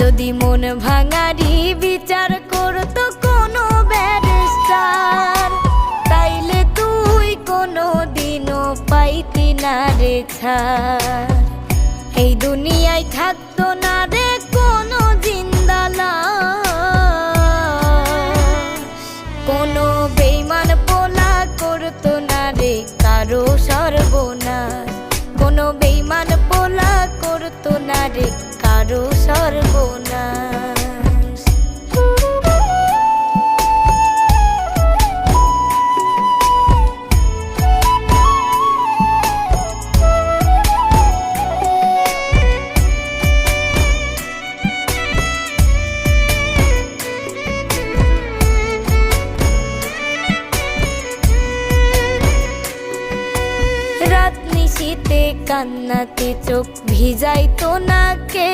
যদি মন ভাঙারি বিচার করতো কোনো ব্যারিস্টার, তাইলে তুই কোনো দিনও পাইতি না রে ছাড়। এই দুনিয়ায় থাকতো না রে কোনো জিন্দা লাশ, কোনো বেঈমান পোলা করতো না রে কারো সর্বনাশ, কোনো বেঈমান পোলা করতো না রে কারো সর্বনাশ। রাত নিশীতে কান্নাতে চোখ ভিজাইতো না কে।